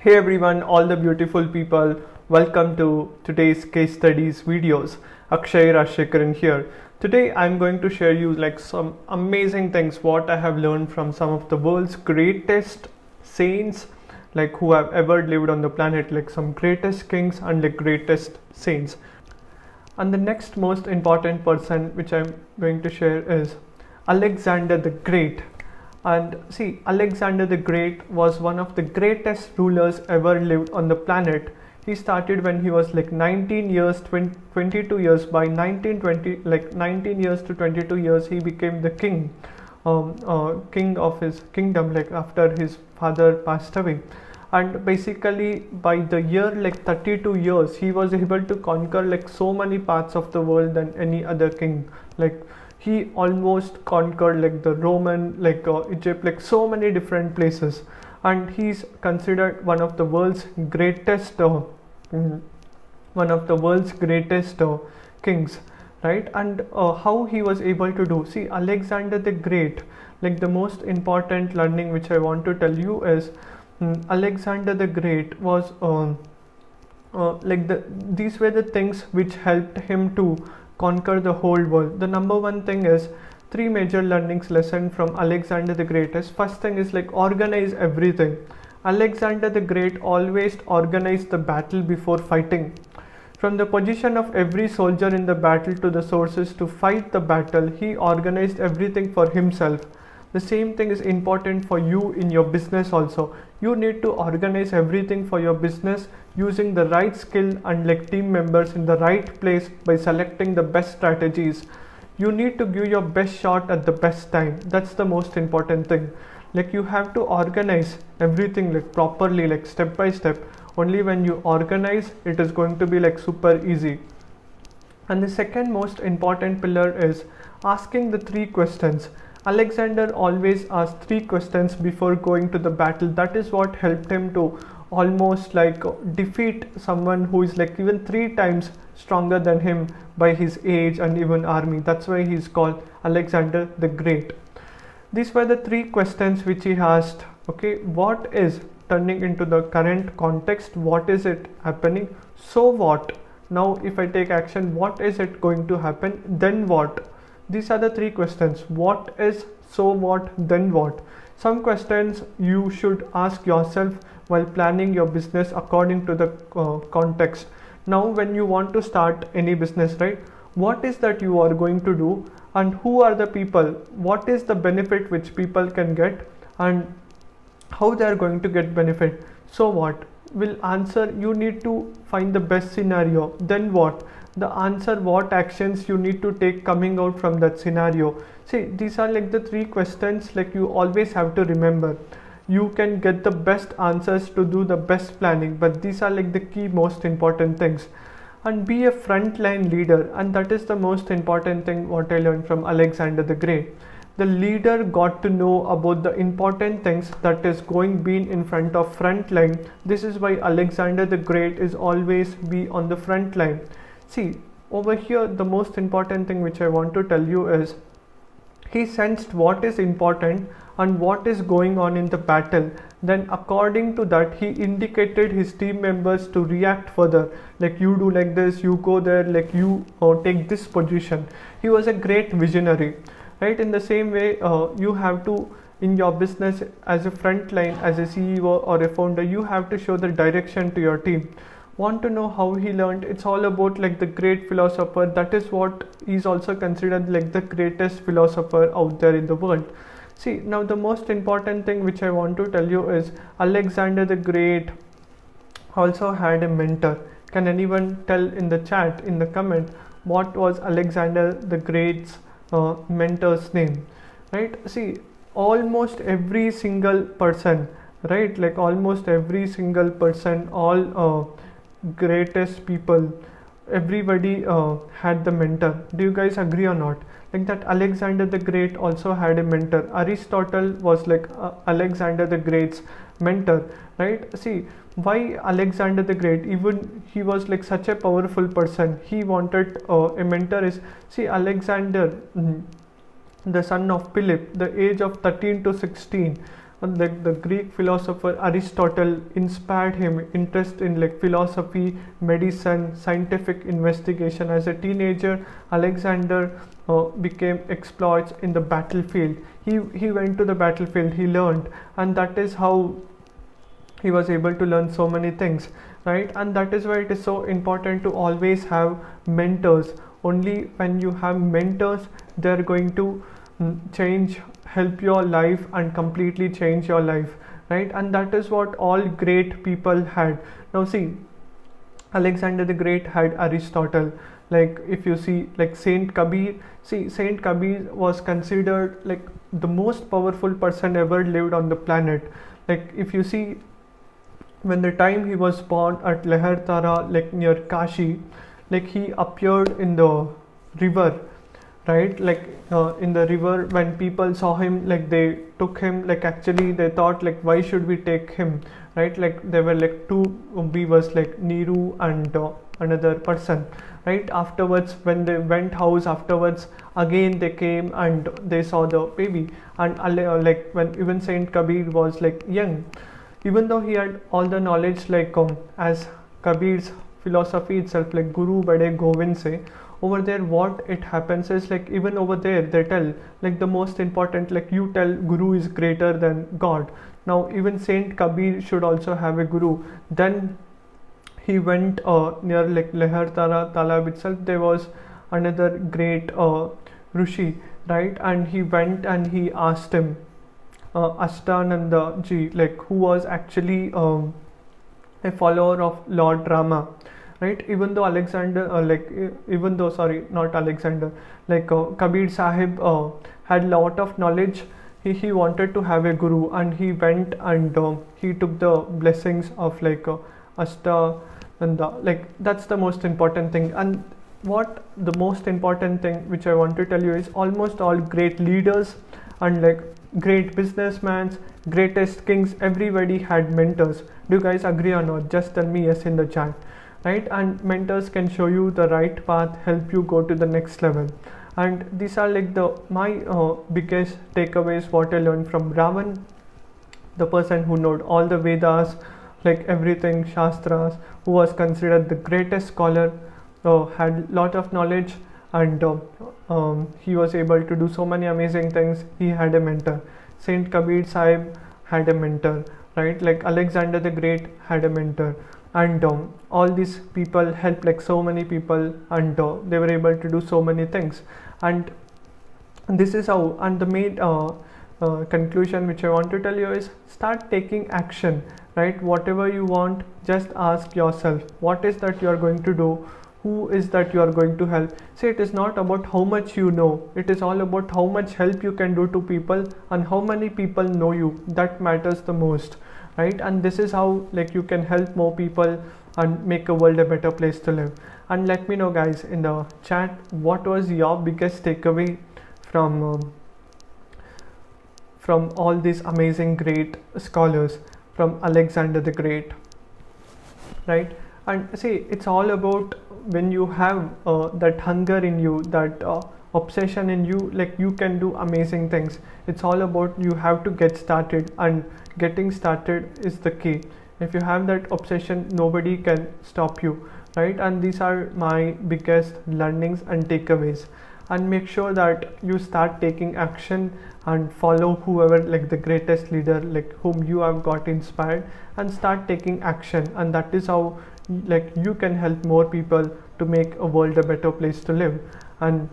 Hey everyone, all the beautiful people, welcome to today's case studies videos. Akshay Rajsheakaran here. Today I'm going to share you some amazing things what I have learned from some of the world's greatest saints who have ever lived on the planet, like some greatest kings and the greatest saints. And the next most important person which I'm going to share is Alexander the Great. And see, Alexander the Great was one of the greatest rulers ever lived on the planet. He started when he was 19 years, 22 years. By 1920, 19 years to 22 years, he became the king, king of his kingdom, after his father passed away. And basically by the year 32 years, he was able to conquer so many parts of the world than any other king. He almost conquered the Roman, Egypt, so many different places, and he's considered one of the world's greatest, kings, right? And how he was able to do? See, Alexander the Great, the most important learning which I want to tell you is, Alexander the Great was these were the things which helped him to conquer the whole world. The number one thing is three major learnings lesson from Alexander the Great is, first thing is organize everything. Alexander the Great always organized the battle before fighting. From the position of every soldier in the battle to the sources to fight the battle, he organized everything for himself. The same thing is important for you in your business also. You need to organize everything for your business using the right skill and team members in the right place by selecting the best strategies. You need to give your best shot at the best time. That's the most important thing. You have to organize everything properly, step by step. Only when you organize, it is going to be super easy. And the second most important pillar is asking the three questions. Alexander always asked three questions before going to the battle. That is what helped him to almost defeat someone who is even three times stronger than him by his age and even army. That's why he is called Alexander the Great. These were the three questions which he asked. Okay, what is turning into the current context? What is it happening? So what? Now if I take action, what is it going to happen? Then what? These are the three questions. What is, so what, then what? Some questions you should ask yourself while planning your business according to the context. Now when you want to start any business, right? What is that you are going to do, and who are the people? What is the benefit which people can get, and how they are going to get benefit? So what will answer? You need to find the best scenario. Then what? The answer, what actions you need to take coming out from that scenario. See, these are the three questions you always have to remember. You can get the best answers to do the best planning, but these are the key most important things. And be a frontline leader, and that is the most important thing what I learned from Alexander the Great. The leader got to know about the important things that is being in front of front line. This is why Alexander the Great is always be on the front line. See, over here the most important thing which I want to tell you is, he sensed what is important and what is going on in the battle. Then according to that, he indicated his team members to react further. You do like this, you go there, you take this position. He was a great visionary, right? In the same way, you have to, in your business as a front line, as a CEO or a founder, you have to show the direction to your team. Want to know how he learned? It's all about the great philosopher. That is what is also considered the greatest philosopher out there in the world. See, now the most important thing which I want to tell you is, Alexander the Great also had a mentor. Can anyone tell in the chat, in the comment, what was Alexander the Great's mentor's name? Right? See, almost every single person, right? Almost every single person, all greatest people, everybody had the mentor. Do you guys agree or not? That Alexander the Great also had a mentor. Aristotle was Alexander the Great's mentor, right? See, why Alexander the Great, even he was such a powerful person, he wanted a mentor is, see, Alexander, the son of Philip, the age of 13 to 16, like the Greek philosopher Aristotle inspired him interest in like philosophy, medicine, scientific investigation. As a teenager, Alexander became exploits in the battlefield. He went to the battlefield, he learned, and that is how he was able to learn so many things, right? And that is why it is so important to always have mentors. Only when you have mentors, they're going to change, help your life and completely change your life, right? And that is what all great people had. Now see, Alexander the Great had Aristotle. Like if you see like Saint Kabir, see Saint Kabir was considered like the most powerful person ever lived on the planet. Like if you see, when the time he was born at Leher Tara, like near Kashi, like he appeared in the river, right? Like in the river, when people saw him, like they took him, like actually they thought like why should we take him, right? Like there were like two beavers, like Neeru and another person, right? Afterwards, when they went house afterwards, again they came and they saw the baby. And like when even Saint Kabir was like young, even though he had all the knowledge, like as Kabir's philosophy itself, like Guru Bade Govind say, over there what it happens is like even over there they tell like the most important, like you tell Guru is greater than God. Now even Saint Kabir should also have a Guru. Then he went near like Leher Tara Talab itself, there was another great Rishi, right? And he went and he asked him, Ashtananda ji, like who was actually a follower of Lord Rama, right? Even though not Alexander, like Kabir Sahib had lot of knowledge, he wanted to have a guru, and he went and he took the blessings of like Ashtananda. Like that's the most important thing. And what the most important thing which I want to tell you is almost all great leaders and like great businessmen, greatest kings, everybody had mentors. Do you guys agree or not? Just tell me yes in the chat, right? And mentors can show you the right path, help you go to the next level. And these are like my biggest takeaways what I learned from Raman, the person who knew all the Vedas, like everything, Shastras, who was considered the greatest scholar, had lot of knowledge, and he was able to do so many amazing things. He had a mentor. Saint Kabir Sahib had a mentor, right? Like Alexander the Great had a mentor, and all these people helped like so many people, and they were able to do so many things. And this is how, and the main conclusion which I want to tell you is start taking action, right? Whatever you want, just ask yourself, what is that you are going to do? Who is that you are going to help? See, it is not about how much you know, it is all about how much help you can do to people and how many people know you. That matters the most, right? And this is how like you can help more people and make a world a better place to live. And let me know guys in the chat, what was your biggest takeaway from all these amazing great scholars, from Alexander the Great, right? And see, it's all about when you have that hunger in you, that obsession in you, like you can do amazing things. It's all about you have to get started, and getting started is the key. If you have that obsession, nobody can stop you, right? And these are my biggest learnings and takeaways. And make sure that you start taking action and follow whoever, like the greatest leader, like whom you have got inspired, and start taking action. And that is how like you can help more people to make a world a better place to live. And